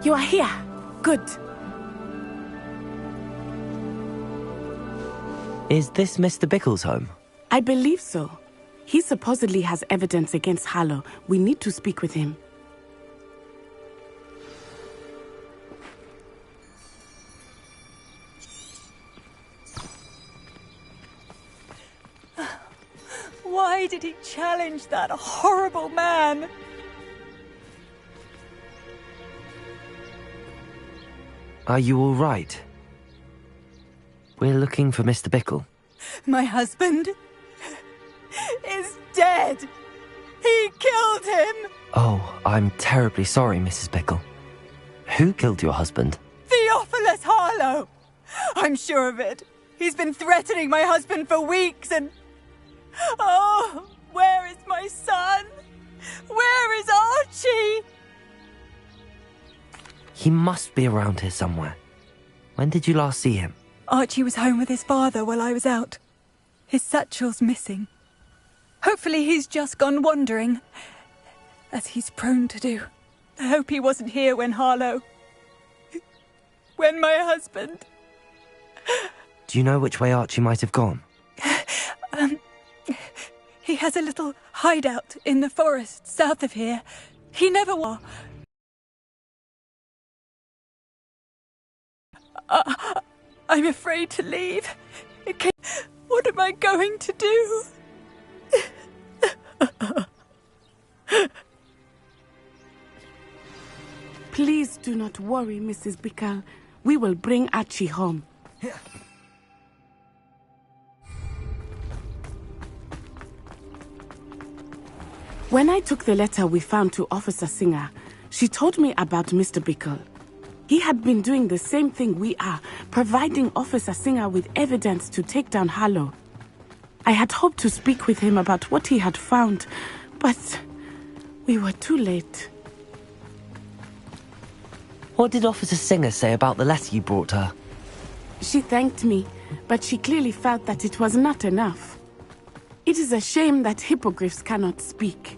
You are here. Good. Is this Mr. Bickle's home? I believe so. He supposedly has evidence against Harlow. We need to speak with him. Why did he challenge that horrible man? Are you all right? We're looking for Mr. Bickle. My husband is dead. He killed him. Oh, I'm terribly sorry, Mrs. Bickle. Who killed your husband? Theophilus Harlow. I'm sure of it. He's been threatening my husband for weeks and... Oh, where is my son? He must be around here somewhere. When did you last see him? Archie was home with his father while I was out. His satchel's missing. Hopefully he's just gone wandering, as he's prone to do. I hope he wasn't here when Harlow... when my husband... Do you know which way Archie might have gone? He has a little hideout in the forest south of here. He never was. I'm afraid to leave. What am I going to do? Please do not worry, Mrs. Bickle. We will bring Archie home. When I took the letter we found to Officer Singer, she told me about Mr. Bickle. He had been doing the same thing we are, providing Officer Singer with evidence to take down Harlow. I had hoped to speak with him about what he had found, but we were too late. What did Officer Singer say about the letter you brought her? She thanked me, but she clearly felt that it was not enough. It is a shame that hippogriffs cannot speak.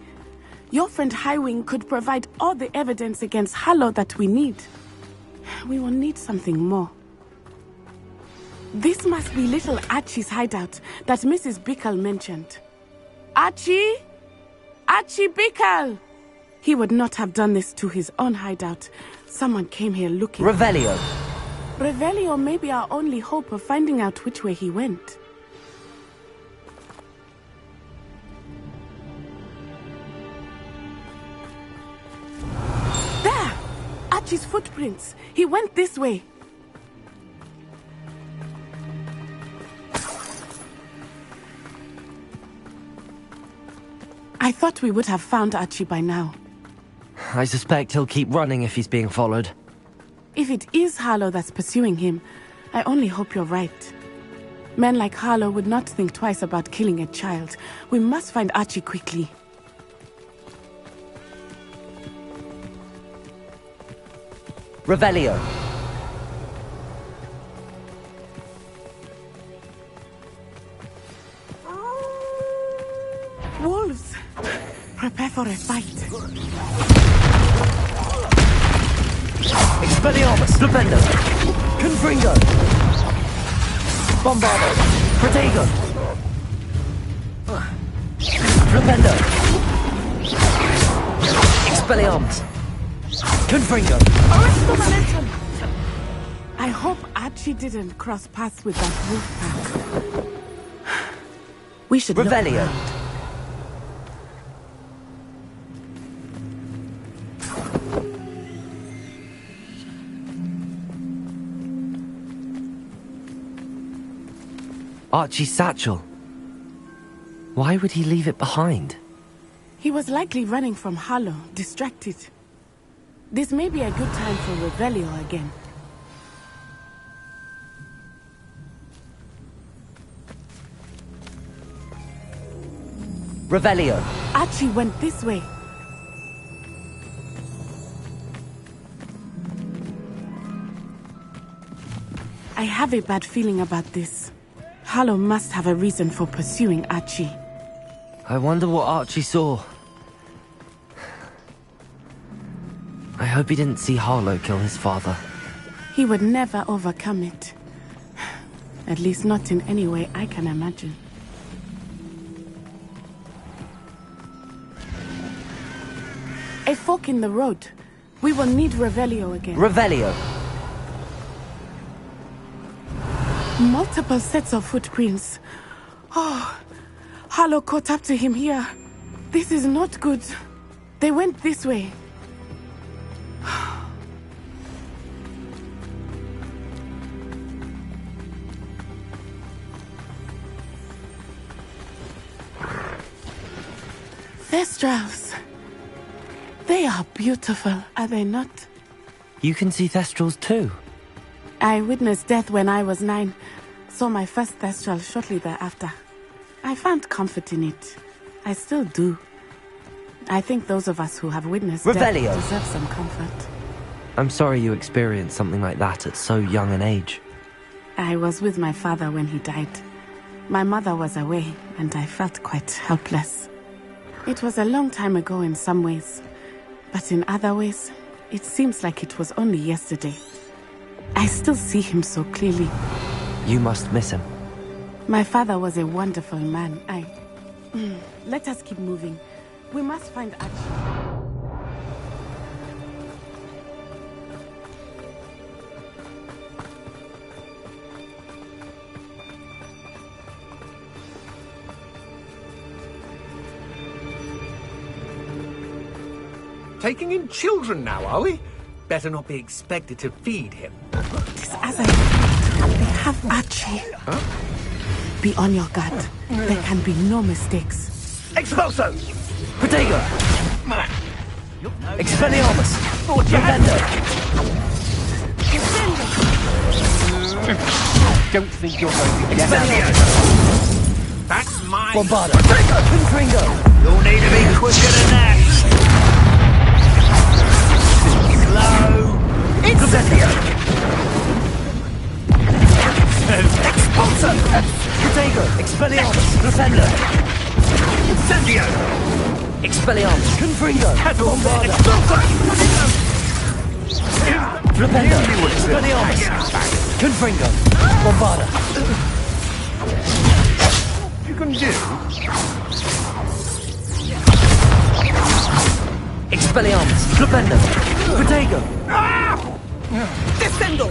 Your friend Highwing could provide all the evidence against Harlow that we need. We will need something more. This must be little Archie's hideout that Mrs. Bickle mentioned. Archie? Archie Bickle! He would not have done this to his own hideout. Someone came here looking... Revelio! Revelio may be our only hope of finding out which way he went. There! Archie's footprints. He went this way. I thought we would have found Archie by now. I suspect he'll keep running if he's being followed. If it is Harlow that's pursuing him, I only hope you're right. Men like Harlow would not think twice about killing a child. We must find Archie quickly. Revelio! Wolves! Prepare for a fight. Expelliarmus! Flipendo! Confringo! Bombardo! Protego! Flipendo! Expelliarmus! Confringo! Arrest the momentum! I hope Archie didn't cross paths with that wolf pack. We should look Revelio! around. Archie's satchel. Why would he leave it behind? He was likely running from Harlow, distracted. This may be a good time for Revelio again. Revelio! Archie went this way. I have a bad feeling about this. Harlow must have a reason for pursuing Archie. I wonder what Archie saw. I hope he didn't see Harlow kill his father. He would never overcome it. At least not in any way I can imagine. A fork in the road. We will need Revelio again. Revelio! Multiple sets of footprints. Oh, Harlow caught up to him here. This is not good. They went this way. Thestrals. They are beautiful, are they not? You can see Thestrals too. I witnessed death when I was 9. Saw my first Thestral shortly thereafter. I found comfort in it. I still do. I think those of us who have witnessed Revelio. death deserve some comfort. I'm sorry you experienced something like that at so young an age. I was with my father when he died. My mother was away, and I felt quite helpless. It was a long time ago in some ways, but in other ways, it seems like it was only yesterday. I still see him so clearly. You must miss him. My father was a wonderful man. Let us keep moving. We must find Archie. Taking in children now, are we? Better not be expected to feed him. As I thought, they have Archie. Huh? Be on your guard. There can be no mistakes. Expulso! Protego! Expelliarmus! Defender! Don't think you're going to get out. That's mine! Bombarda! Confringo! You'll need to be quicker than that! Slow! Incendio! Expulso! Protego! Expelliarmus! Defender! Incendio! Expelliarmus! Confringo! Bombarda! Defender! Expelliarmus! Confringo! Bombarda! You can do? Expelliarmus! Defender! Protego! Descendo!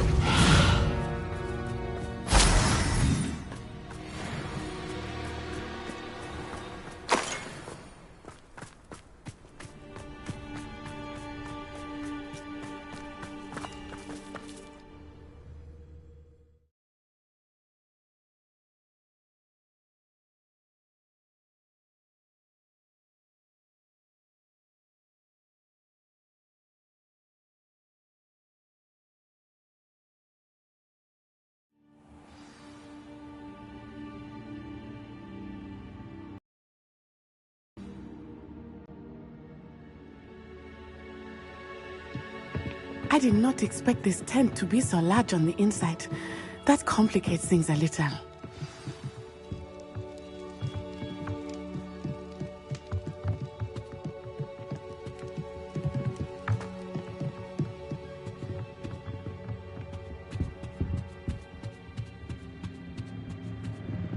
I did not expect this tent to be so large on the inside. That complicates things a little.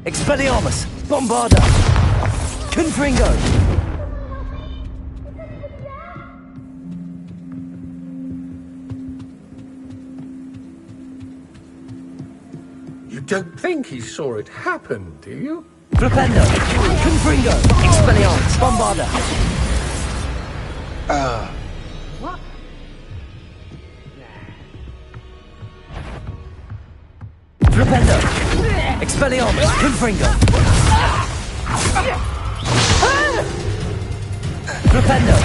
Expelliarmus! Bombarda! Confringo! You don't think he saw it happen, do you? Flipendo! Confringo! Expelliarmus! Bombarda! What? Flipendo! Expelliarmus! Confringo! Flipendo!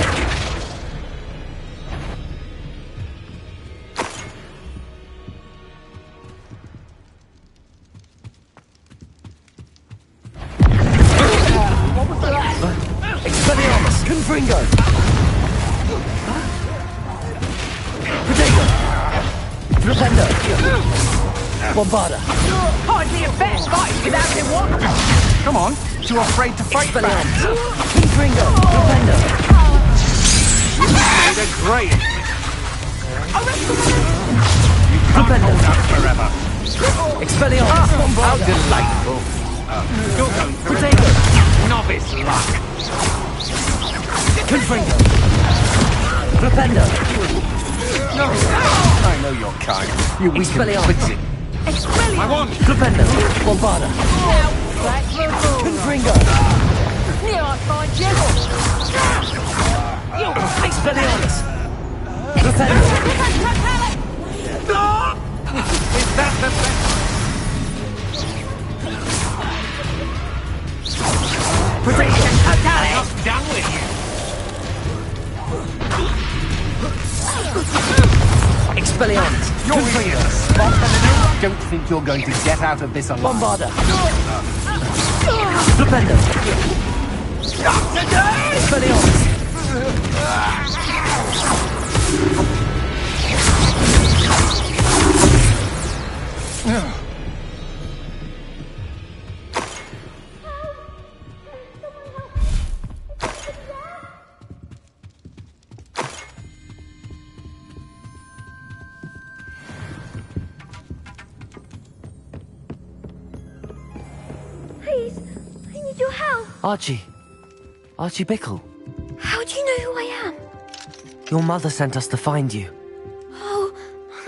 Expelliarmus! Confringo! Protego! Flipendo! Bombarda! Hardly a fair fight without him what? Come on, too afraid to fight back. Confringo! Flipendo! Made a great. Flipendo! Forever. Expelliarmus! How Bombarda! delightful. You're going through Protego! novice luck. Confringo! Flipendo! No, I know your kind. You weaken Expelliarmus! quickly. Expelliarmus! I want. Flipendo! Bombarda! Now, that's the rule. Confringo! Near I find Jebel. Expelliarmus! Flipendo! Is that the best? Protego! I'm done with you. Expelliarmus! You're Confringo! Don't think you're going to get out of this alive. Bombarda! Flipendo! Expelliarmus! how? Archie. Archie Bickle. How do you know who I am? Your mother sent us to find you. Oh,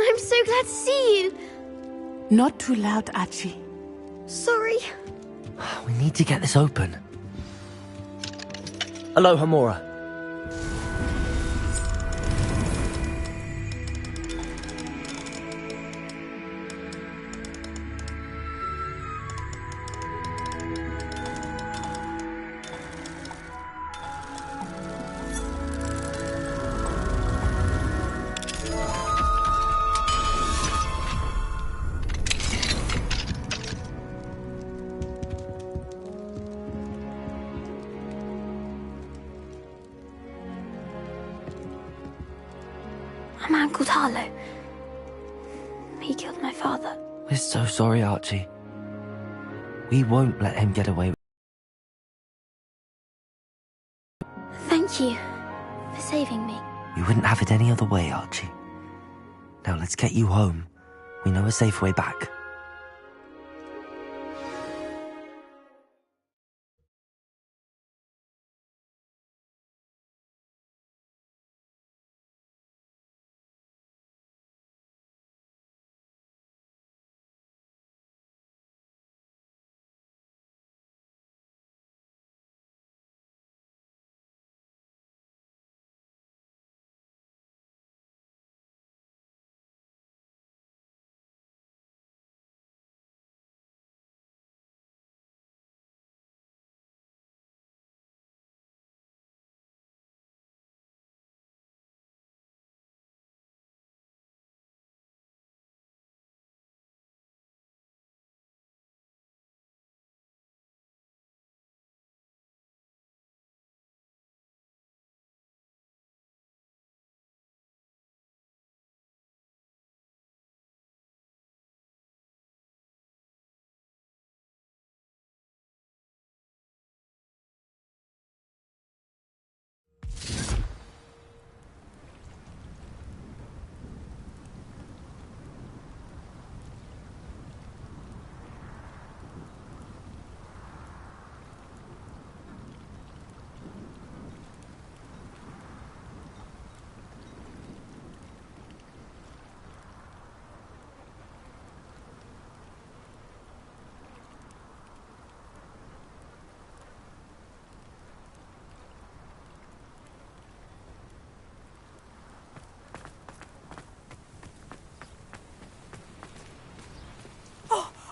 I'm so glad to see you. Not too loud, Archie. Sorry. We need to get this open. Aloha, Mora. A man called Harlow. He killed my father. We're so sorry, Archie. We won't let him get away. Thank you for saving me. You wouldn't have it any other way, Archie. Now let's get you home. We know a safe way back.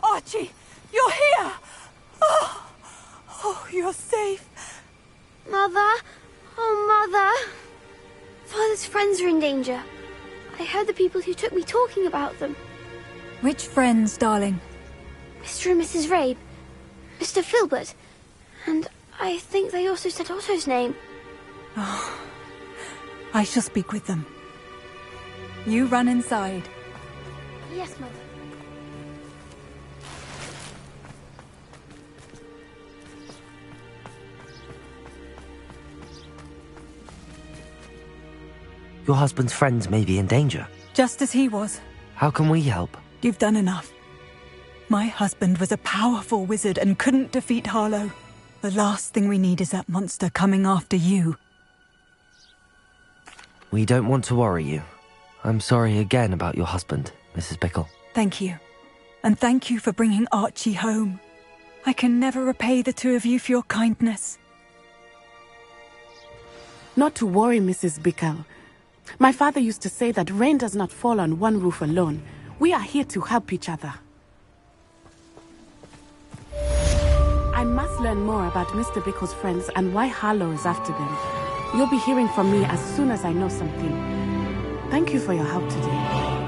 Archie, you're here! Oh, you're safe. Mother? Oh, Mother. Father's friends are in danger. I heard the people who took me talking about them. Which friends, darling? Mr. and Mrs. Rabe. Mr. Filbert. And I think they also said Otto's name. Oh, I shall speak with them. You run inside. Yes, Mother. Your husband's friends may be in danger. Just as he was. How can we help? You've done enough. My husband was a powerful wizard and couldn't defeat Harlow. The last thing we need is that monster coming after you. We don't want to worry you. I'm sorry again about your husband, Mrs. Bickle. Thank you. And thank you for bringing Archie home. I can never repay the two of you for your kindness. Not to worry, Mrs. Bickle. My father used to say that rain does not fall on one roof alone. We are here to help each other. I must learn more about Mr. Bickle's friends and why Harlow is after them. You'll be hearing from me as soon as I know something. Thank you for your help today.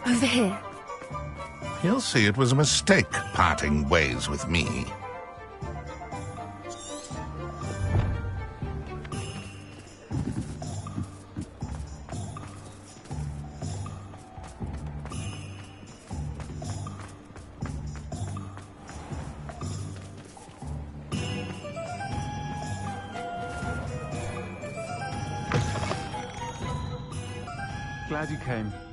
Over here. He'll see it was a mistake parting ways with me. Glad you came.